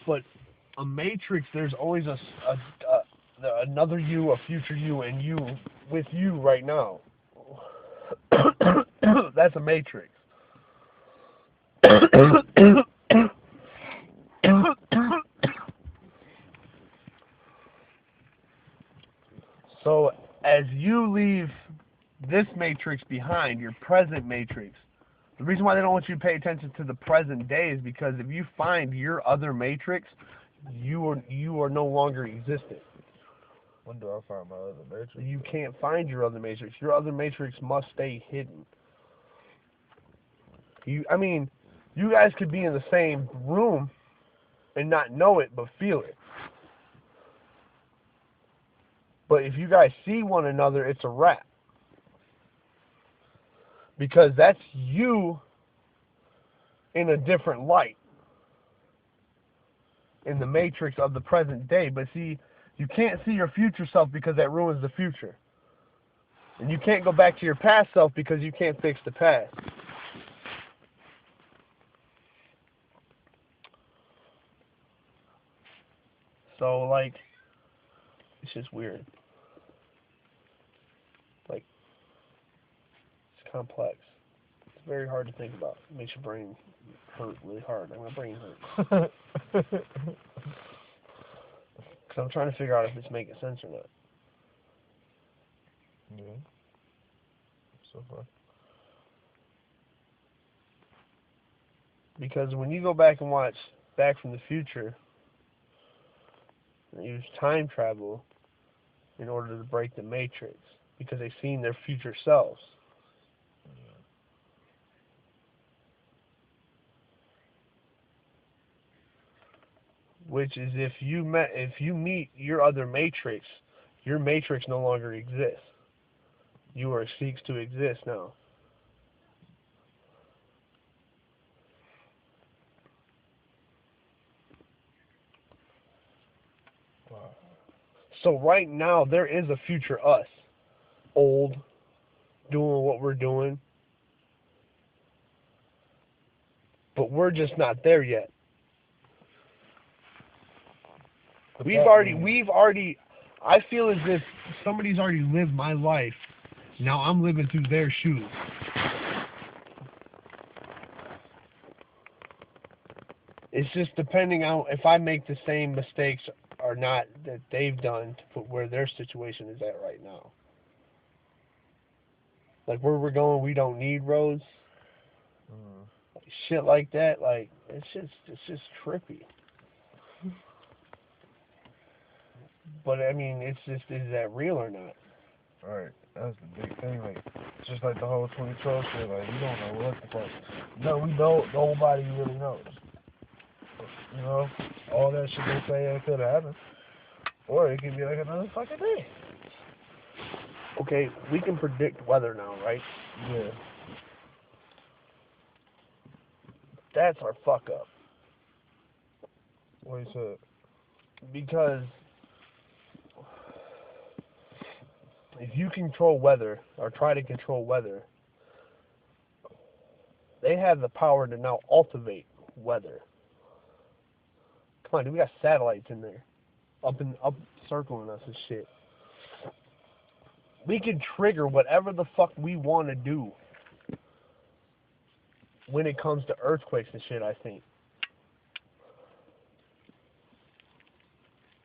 But a matrix, there's always another you, a future you, and you with you right now. That's a matrix. So as you leave this matrix behind, your present matrix, the reason why they don't want you to pay attention to the present day is because if you find your other matrix, you are no longer existent. When do I find my other matrix? You can't find your other matrix. Your other matrix must stay hidden. I mean, you guys could be in the same room and not know it, but feel it. But if you guys see one another, it's a wrap. Because that's you in a different light in the matrix of the present day. But see, you can't see your future self because that ruins the future. And you can't go back to your past self because you can't fix the past. So, like, it's just weird. Like, it's complex. It's very hard to think about. It makes your brain hurt really hard. My brain hurts. Because I'm trying to figure out if it's making sense or not. Yeah. So far. Because when you go back and watch Back from the Future, they use time travel in order to break the matrix. Because they've seen their future selves. Which is if you meet your other matrix, your matrix no longer exists. You are cease to exist now. Wow. So right now there is a future us, old, doing what we're doing, but we're just not there yet. We've already. I feel as if somebody's already lived my life. Now I'm living through their shoes. It's just depending on if I make the same mistakes or not that they've done to put where their situation is at right now. Like where we're going, we don't need roads. Like, shit like that. Like it's just trippy. But I mean, it's just, is that real or not? Right, that's the big thing. Like, just like the whole 2012 shit. Like, you don't know what the fuck. No, we don't. Nobody really knows. You know, all that shit they say it could happen, or it could be like another fucking day. Okay, we can predict weather now, right? Yeah. That's our fuck up. What you said? Because if you control weather, or try to control weather, they have the power to now cultivate weather. Come on, dude, we got satellites in there. Up circling us and shit. We can trigger whatever the fuck we want to do when it comes to earthquakes and shit, I think.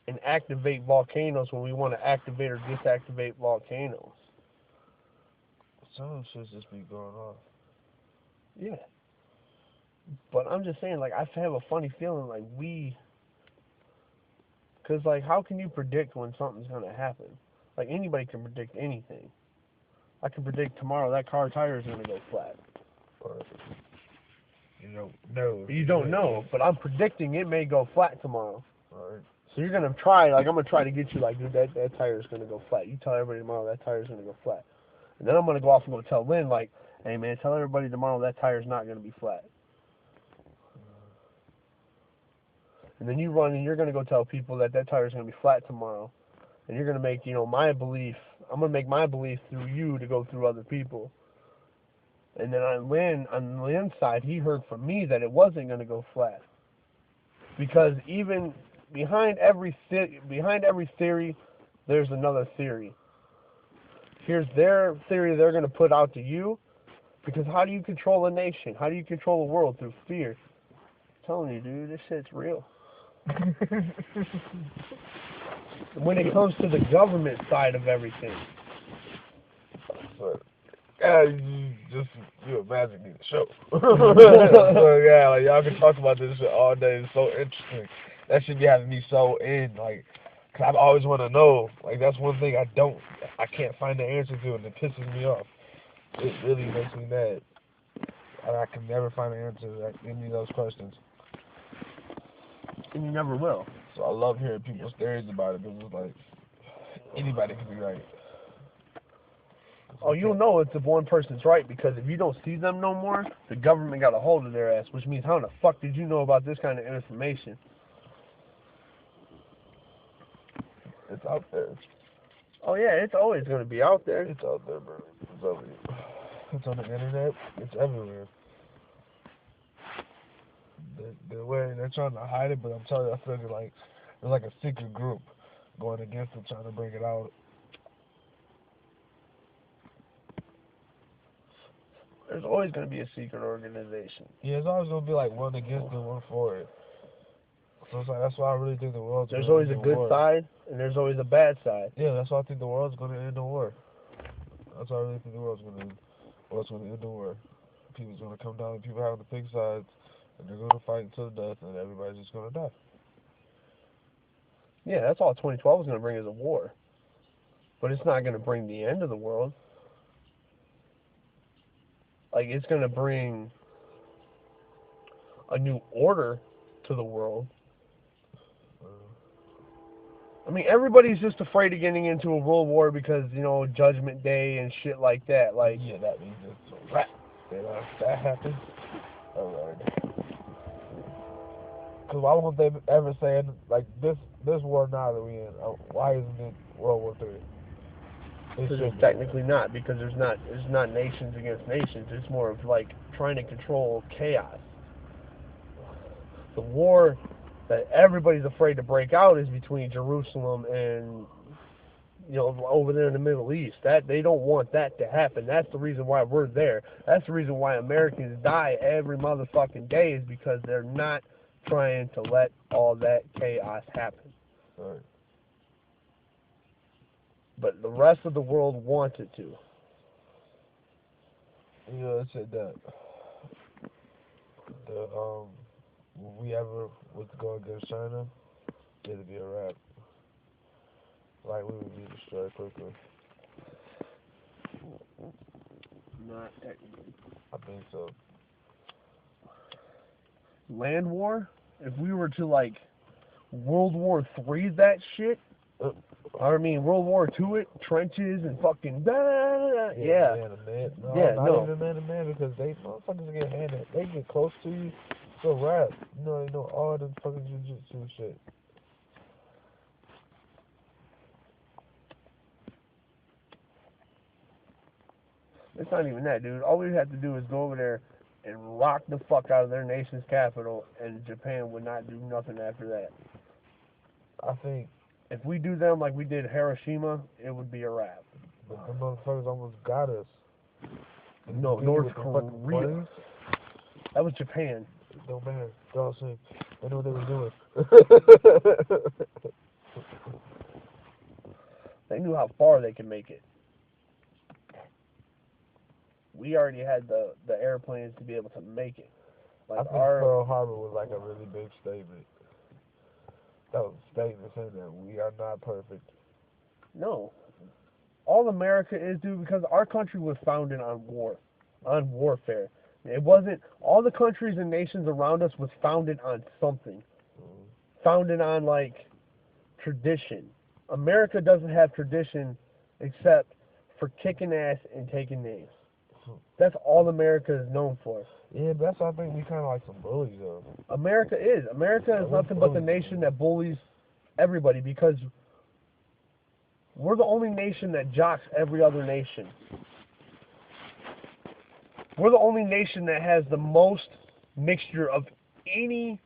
And activate volcanoes when we want to activate or disactivate volcanoes. Some of them shit just be going off. Yeah. But I'm just saying, like, I have a funny feeling, like, because, like, how can you predict when something's going to happen? Like, anybody can predict anything. I can predict tomorrow that car tire is going to go flat. You don't know. You don't know, but I'm predicting it may go flat tomorrow. Right. So you're going to try, like, I'm going to try to get you, like, dude, that tire is going to go flat. You tell everybody tomorrow that tire is going to go flat. And then I'm going to go off and go tell Lynn, like, hey, man, tell everybody tomorrow that tire is not going to be flat. And then you run and you're going to go tell people that tire is going to be flat tomorrow. And you're going to make, my belief, I'm going to make my belief through you to go through other people. And then on Lynn's side, he heard from me that it wasn't going to go flat. Because even behind every theory, there's another theory. Here's their theory they're going to put out to you. Because how do you control a nation? How do you control the world? Through fear. I'm telling you, dude, this shit's real. When it comes to the government side of everything. But, yeah, you imagine the show. So, yeah, like, y'all can talk about this shit all day. It's so interesting. That should be having me so in, like, cause I always want to know. Like, that's one thing I can't find the answer to, and it pisses me off. It really makes me mad. And I can never find an answer to any of those questions. And you never will. So I love hearing people's theories about it, because it's like, anybody can be right. Oh, you'll know if the one person's right, because if you don't see them no more, the government got a hold of their ass, which means how in the fuck did you know about this kind of information? It's out there. Oh yeah, it's always going to be out there. It's out there, bro. It's over here. It's on the internet. It's everywhere. They're trying to hide it, but I'm telling you, I feel like there's like a secret group going against it, trying to bring it out. There's always going to be a secret organization. Yeah, it's always going to be like one against it, one for it. So it's like, that's why I really think the world's There's always a good side, and there's always a bad side. Yeah, that's why I think the world's going to end the war. That's why I really think the world's going to end the war. People's going to come down and people having to pick sides, and they're going to fight until the death, and everybody's just going to die. Yeah, that's all 2012 is going to bring is a war. But it's not going to bring the end of the world. Like, it's going to bring a new order to the world. I mean, everybody's just afraid of getting into a world war because, you know, Judgment Day and shit like that. Like, yeah, that means it's a wrap. That happens. Alright. Because why won't they ever say, like, this war now that we in, why isn't it World War III? Because it's technically not, because it's not nations against nations. It's more of, like, trying to control chaos. The war that everybody's afraid to break out is between Jerusalem and, you know, over there in the Middle East. That they don't want that to happen. That's the reason why we're there. That's the reason why Americans die every motherfucking day, is because they're not trying to let all that chaos happen. Right. But the rest of the world wants it to. You know, it said that when we ever was to go against China, it'd be a wrap. Like, we would be destroyed quickly. Not technically. I think so. Land war? If we were to, like, World War III that shit, I mean, World War II it, trenches and fucking yeah. Man to man. No, yeah, not no. even man to man, because they motherfuckers get handed. They get close to you, it's a wrap. You know all the fucking jujitsu shit. It's not even that, dude. All we have to do is go over there and rock the fuck out of their nation's capital, and Japan would not do nothing after that. I think if we do them like we did Hiroshima, it would be a wrap. But the motherfuckers almost got us. No, North Korea. That was Japan. It don't matter. They're all the same. They know what they were doing. They knew how far they could make it. We already had the airplanes to be able to make it. Like, I think Pearl Harbor was like a really big statement. That was a statement saying that we are not perfect. No. All America is, dude, because our country was founded on war, on warfare. It wasn't, all the countries and nations around us was founded on something. Founded on, like, tradition. America doesn't have tradition except for kicking ass and taking names. That's all America is known for. Yeah, but that's why I think we kind of like some bullies, though. America is nothing but the nation that bullies everybody, because we're the only nation that jocks every other nation. We're the only nation that has the most mixture of any